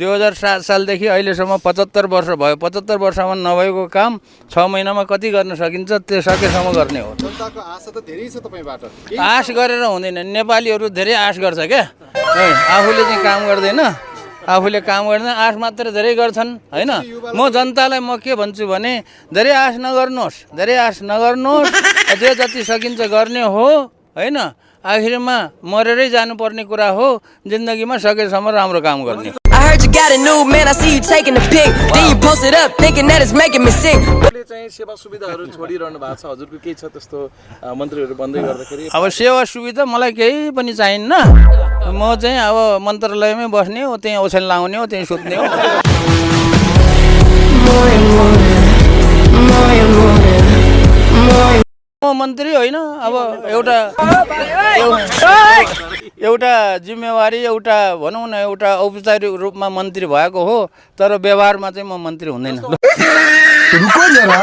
2007 सालदेखि अहिलेसम्म 75 वर्ष भयो। 75 वर्षमा नभएको काम 6 महिनामा कति गर्न सकिन्छ त्यो सकेसम्म गर्ने हो। जनताको आशा त धेरै छ तपाईबाट। आश गरेर हुँदैन। नेपालीहरू धेरै आश गर्छ क्या, आफूले चाहिँ काम गर्दैन, आफूले काम गर्दैन, आश मात्र धेरै गर्छन् हैन। म जनतालाई म के भन्छु भने धेरै आश नगर्नुहोस्, धेरै आश नगर्नुहोस्, जे जति सकिन्छ गर्ने हो हैन। आखिरमा मरेरै जानुपर्ने कुरा हो, जिन्दगीमा सकेसम्म राम्रो काम गर्ने। I heard you got a new man, I see you taking a pic. Then you post it up, thinking that it's making me sick. चाहिँ सेवा सुविधाहरू छोडिरहनु भएको छ, हजुरको केही छ त्यस्तो मन्त्रीहरू भन्दै गर्दाखेरि? अब सेवा सुविधा मलाई केही पनि चाहिन्न। म चाहिँ अब मन्त्रालयमै बस्ने हो, त्यहीँ ओछ्यान लाउने हो, त्यहीँ सुत्ने हो। म मन्त्री होइन, अब एउटा जिम्मेवारी, एउटा भनौँ न एउटा औपचारिक रूपमा मन्त्री भएको हो, तर व्यवहारमा चाहिँ म मन्त्री हुँदैन। रुको जरा,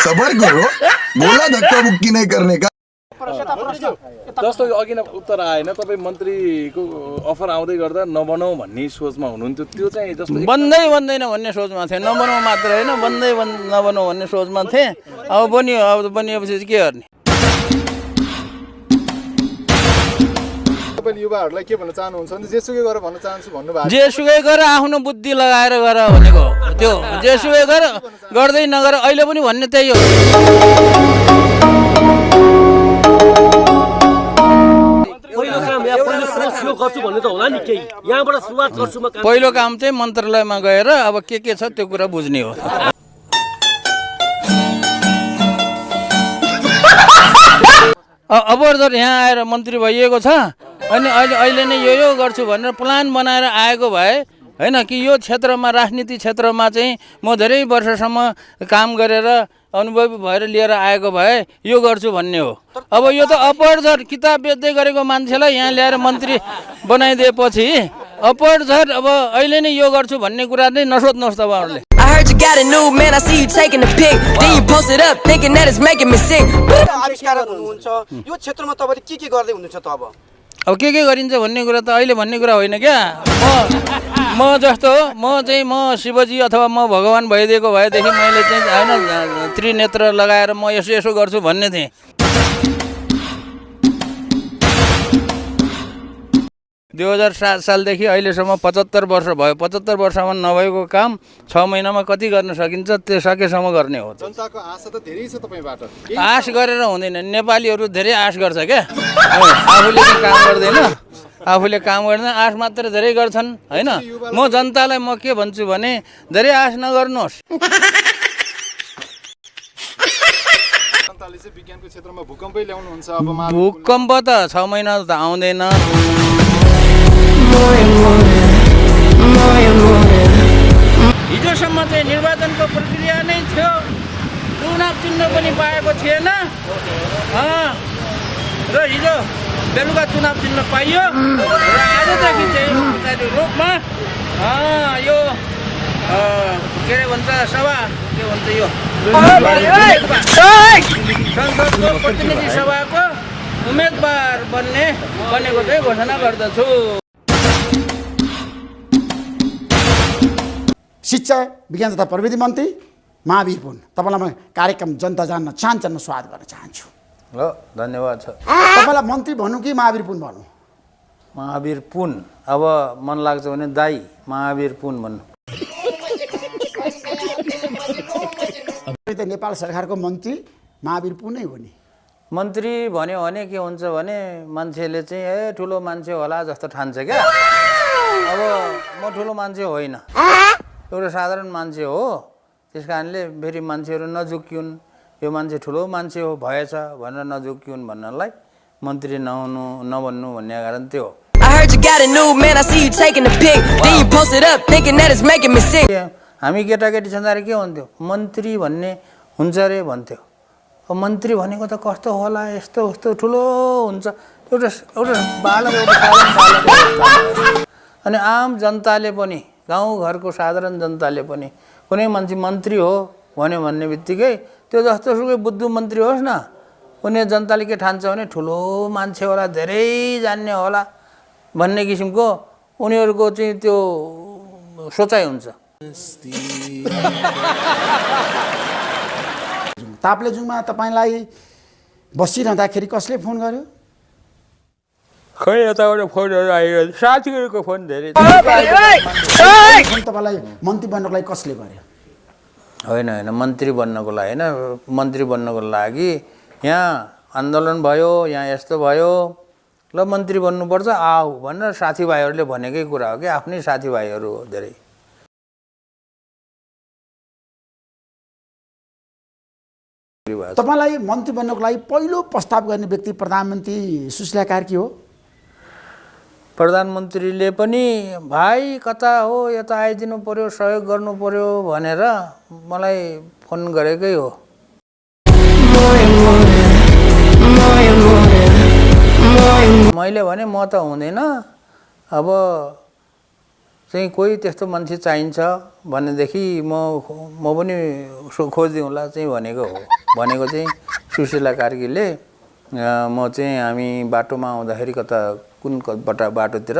सबर करो, बोला धक्का मुक्की नहीं करने का। जस्तो अघि नै उत्तर आएन, तपाईँ मन्त्रीको अफर आउँदै गर्दा नबनाऊ भन्ने सोचमा हुनुहुन्थ्यो, त्यो चाहिँ जस्तो बन्दै बन्दैन भन्ने सोचमा थिएँ। नबनाऊ मात्र होइन, बन्दै नबनाऊ भन्ने सोचमा थिएँ। अब बनियो, अब बनिएपछि के गर्ने। तपाईले युवाहरूलाई के भन्न चाहनुहुन्छ भने जेसुकै गरेर भन्न चाहन्छु भन्नुभएको। जेसुकै गरेर आफ्नो बुद्धि लगाएर गर भनेको त्यो। जेसुकै गरेर गर्दै नगर, अहिले पनि भन्ने त्यही हो। पहिलो काम चाहिँ मन्त्रालयमा गएर अब के छ त्यो कुरा बुझ्ने हो। अब जर यहाँ आएर मन्त्री भइएको छ अनि अहिले नै यो गर्छु भनेर प्लान बनाएर आएको भए हैन कि यो क्षेत्रमा, राजनीति क्षेत्रमा चाहिँ म धेरै वर्षसम्म काम गरेर अनुभवी भएर लिएर आएको भए यो गर्छु भन्ने हो। अब यो त अपरझट किताब बेच्दै गरेको मान्छेलाई यहाँ ल्याएर मन्त्री बनाइदिएपछि अपरझट अब अहिले नै यो गर्छु भन्ने कुरा चाहिँ नसोध्नुहोस् तपाईँहरूले। I heard you got a new man, I see you taking a pic. Then you post it up, thinking that it's making me sick. आविष्कारक हुनुहुन्छ, यो क्षेत्रमा तपाईले के गर्दै हुनुहुन्छ त अब? अब के गरिन्छ भन्ने कुरा त अहिले भन्ने कुरा होइन क्या। म जस्तो म शिवजी अथवा म भगवान भइदिएको भएदेखि मैले चाहिँ होइन त्रिनेत्र लगाएर म यसो गर्छु भन्ने थिएँ। 2007 सालदेखि अहिलेसम्म 75 वर्ष भयो। 75 वर्षमा नभएको काम 6 महिनामा कति गर्न सकिन्छ त्यो सकेसम्म गर्ने हो। जनताको आशा त धेरै छ तपाईबाट। आश गरेर हुँदैन। नेपालीहरू धेरै आश गर्छ क्या, आफूले चाहिँ काम गर्दैन, आफूले काम गर्दैन, आश मात्र धेरै गर्छन् हैन। म जनतालाई म के भन्छु भने धेरै आश नगर्नुहोस्। जनताले चाहिँ विज्ञानको क्षेत्रमा भूकम्पै ल्याउनुहुन्छ। अब भूकम्प त 6 महिना त आउँदैन। हिजोसम्म चाहिँ निर्वाचनको प्रक्रिया नै थियो, चुनाव चिन्ह पनि पाएको थिएन र हिजो बेलुका चुनाव चिन्ह पाइयो र आजदेखि चाहिँ औपचारिक रूपमा यो के अरे भन्छ सभा, के भन्छ यो संसदको प्रतिनिधि सभाको उम्मेदवार बनेको चाहिँ घोषणा गर्दछु। शिक्षा विज्ञान तथा प्रविधि मन्त्री महावीर पुन, तपाईँलाई म कार्यक्रम जनता जान्न चाहन्छन् स्वागत गर्न चाहन्छु। ल धन्यवाद छ। तपाईँलाई मन्त्री भनौँ कि महावीर पुन भनौँ? महावीर पुन। अब मन लाग्छ भने दाई महावीर पुन भन्नु। त नेपाल सरकारको मन्त्री महावीर पुन नै हो नि। मन्त्री भन्यो भने के हुन्छ भने मान्छेले चाहिँ ठुलो मान्छे होला जस्तो ठान्छ क्या। अब म ठुलो मान्छे होइन, एउटा साधारण मान्छे हो। त्यस कारणले फेरि मान्छेहरू नझुक्किउन्, यो मान्छे ठुलो मान्छे हो भएछ भनेर नझुक्किउन् भन्नलाई मन्त्री नबन्नु भन्ने कारण त्यो हो। I heard you got a new man, I see you taking a pic. Then you post it up, thinking that it's making me sick. हामी केटाकेटी छँदाखेरि के हुन्थ्यो, मन्त्री भन्ने हुन्छ अरे भन्थ्यो। अब मन्त्री भनेको त कस्तो होला, यस्तो उस्तो ठुलो हुन्छ, एउटा बालक, एउटा साधारण बालक। अनि आम जनताले पनि, गाउँघरको साधारण जनताले पनि कुनै मान्छे मन्त्री हो भन्यो भन्ने बित्तिकै त्यो जस्तोसुकै बुद्धु मन्त्री होस् न, उनी जनताले के ठान्छ भने ठुलो मान्छे होला, धेरै जान्ने होला भन्ने किसिमको उनीहरूको चाहिँ त्यो सोचाइ हुन्छ। ताप्लेजुङमा तपाईँलाई बसिरहँदाखेरि कसले फोन गर्यो? खै यताबाट फोनहरू आइरहन्छ, साथीहरूको फोन धेरै। फोन तपाईँलाई मन्त्री बन्नको लागि कसले गर्यो? होइन मन्त्री बन्नको लागि होइन, मन्त्री बन्नको लागि यहाँ आन्दोलन भयो, यहाँ यस्तो भयो, ल मन्त्री बन्नुपर्छ आऊ भनेर साथीभाइहरूले भनेकै कुरा हो कि, आफ्नै साथीभाइहरू हो धेरै। तपाईँलाई मन्त्री बन्नको लागि पहिलो प्रस्ताव गर्ने व्यक्ति प्रधानमन्त्री सुशीला कार्की हो। प्रधानमन्त्रीले पनि भाइ कता हो, यता आइदिनु पर्यो, सहयोग गर्नु पर्यो भनेर मलाई फोन गरेकै हो। मैले भने म त हुँदैन, अब चाहिँ कोही त्यस्तो मान्छे चाहिन्छ भनेदेखि म पनि खोजिदिउँला चाहिँ भनेको हो। भनेको चाहिँ सुशीला कार्कीले म चाहिँ हामी बाटोमा आउँदाखेरि कता कुन बाटोतिर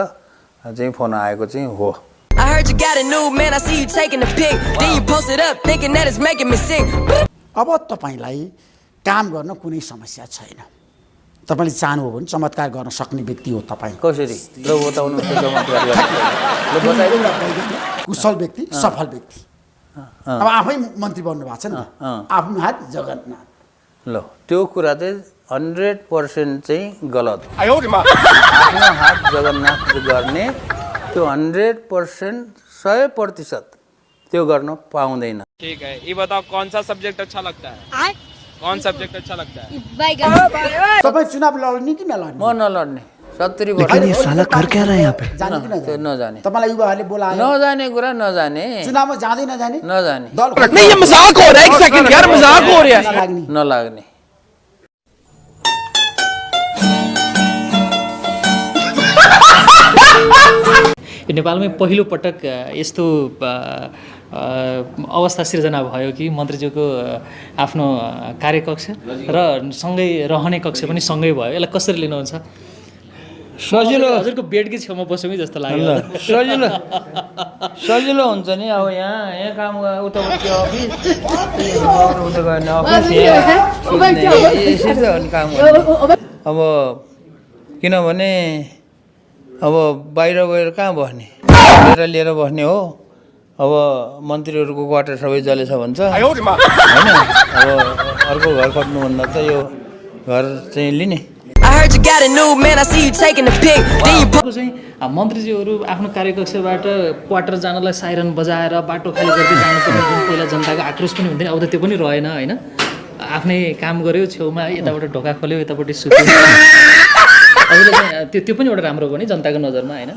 चाहिँ फोन आएको चाहिँ हो। I heard you got a new man, I see you taking a pic. Then you post it up, thinking that it's making me sick. अब तपाईँलाई काम गर्न कुनै समस्या छैन, तपाईँले चाहनुभयो भने चमत्कार गर्न सक्ने व्यक्ति हो तपाईँ। कसरी ल बताउनु त, चमत्कार ल बताइदिनु। कुशल व्यक्ति, सफल व्यक्ति। अब आफै मन्त्री बन्नु भएको छ नि, आफ्नो हात जगन्नाथ। ल त्यो कुरा चाहिँ 100% चाहिँ गलत हो। आफ्नो हात जगन्नाथ गर्ने त्यो 100% 100% त्यो गर्न पाउँदैन। ठीक है, ये बताओ कौन सा सब्जेक्ट अच्छा लगता है? कौन सब्जेक्ट अच्छा लगता है? तपाईँ चुनाव लड्ने कि नलड्ने? म नलड्ने, 70 वर्ष। साला कर क्या रहा है यहाँ पे? जाने कि नजाने? नजाने। तपाईँलाई युवाहरूले बोलायो, नजाने कुरा नजाने, चुनावमा जाँदै नजाने? नजाने, दल नहीं ये मजाक हो रहा है, एक सेकंड यार, मजाक हो रहा है। नलाग्ने। नलाग्ने। नेपालमै पहिलो पटक यस्तो अवस्था सिर्जना भयो कि मन्त्रीज्यूको आफ्नो कार्यकक्ष र सँगै रहने कक्ष पनि सँगै भयो। यसलाई कसरी लिनुहुन्छ? सजिलो, हजुरको बेडकै छेउमा बसौँ जस्तो लाग्यो। सजिलो हुन्छ नि। अब यहाँ काम उता उठ्यो अफिस, उता गयो भने अफिस, यसरी त काम गर्नु। अब किनभने अब बाहिर गएर कहाँ बस्ने, लिएर बस्ने हो। अब मन्त्रीहरूको क्वार्टर सबै जलेछ भन्छ होइन, अब अर्को घर कट्नुभन्दा त यो घर चाहिँ लिने। I heard you got a new man, I see you taking a pic. Then you post चाहिँ मन्त्रीज्यूहरू आफ्नो कार्यकक्षबाट क्वार्टर जानलाई साइरन बजाएर बाटो खाली गर्दै जानुपर्ने जुन पहिला जनताको आक्रोश पनि हुन्थ्यो, अब त त्यो पनि रहेन होइन। आफ्नै काम गर्यो, छेउमा यताबाट ढोका खोल्यो, यतापट्टि सुत्यो। हजुरले चाहिँ त्यो पनि एउटा राम्रो हो नि जनताको नजरमा होइन?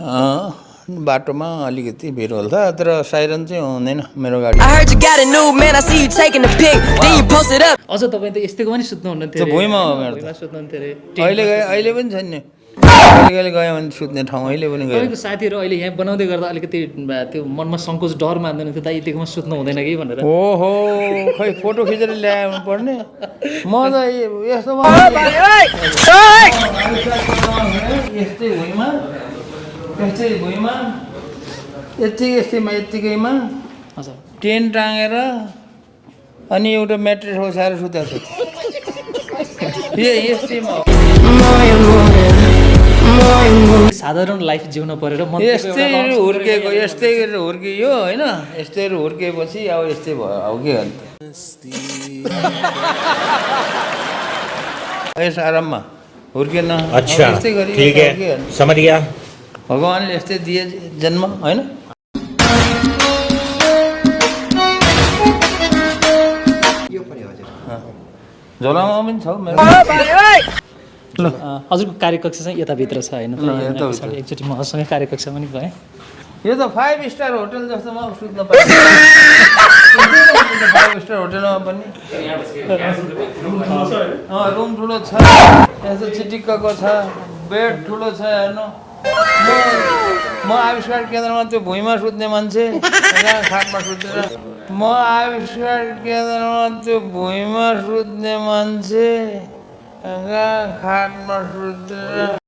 बाटोमा अलिकति भिड होला, तर साइरन चाहिँ हुँदैन मेरो गाडी। I heard you got a new man, I see you taking a pic. Then you post it up. अझ तपाईँ त यस्तैको पनि सुत्नुहुन्न थियो। भुइँमा हो मेरो त। सुत्नुहुन्थ्यो अरे। अहिले पनि छैन नि, कहिले गयो भने सुत्ने ठाउँ अहिले पनि गयो। तपाईँको साथीहरू अहिले यहाँ बनाउँदै गर्दा अलिकति त्यो मनमा सङ्कोच डर मान्दैन थियो, दाइ यतिकोमा सुत्नु हुँदैन कि भनेर? ओहो खै फोटो खिचेर ल्याउनु पर्ने। म त यस्तोमा यस्तै भुइँमा यत्तिकैमा हजुर टेन टाँगेर अनि एउटा म्याट्रेस ओछ्याएर सुतेको छु। यस्तैमा साधारण लाइफ जिउन परेर यस्तै हुर्केको, यस्तै गरेर हुर्कियो होइन। यस्तै हुर्किएपछि अब यस्तै भयो अब के अन्त। यस आराममा हुर्केन। अच्छा ठीक है, समझ गया। भगवान्ले यस्तै दिए जन्म होइन। झोलामा पनि छ मेरो। ल हजुरको कार्यकक्ष चाहिँ यताभित्र छ होइन? एकचोटि म हजुरसँगै कार्यकक्ष पनि गएँ। यो त 5 स्टार होटल जस्तोमा सुत्न पाइन्छ। 5 स्टार होटलमा पनि रुम ठुलो छ, यस्तो चिटिक्कको छ, बेड ठुलो छ। हेर्नु म आविष्कार केन्द्रमा त्यो भुइँमा सुत्ने मान्छे, खाटमा सुतेर। म आविष्कार केन्द्रमा त्यो भुइँमा सुत्ने मान्छे, खाटमा सुतेर।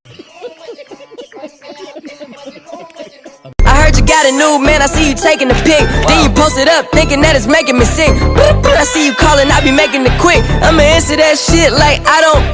I heard you got a new man, I see you taking a pic. Then you post it up, thinking that it's making me sick. I see you calling, I be making it quick. I'ma answer that shit like I don't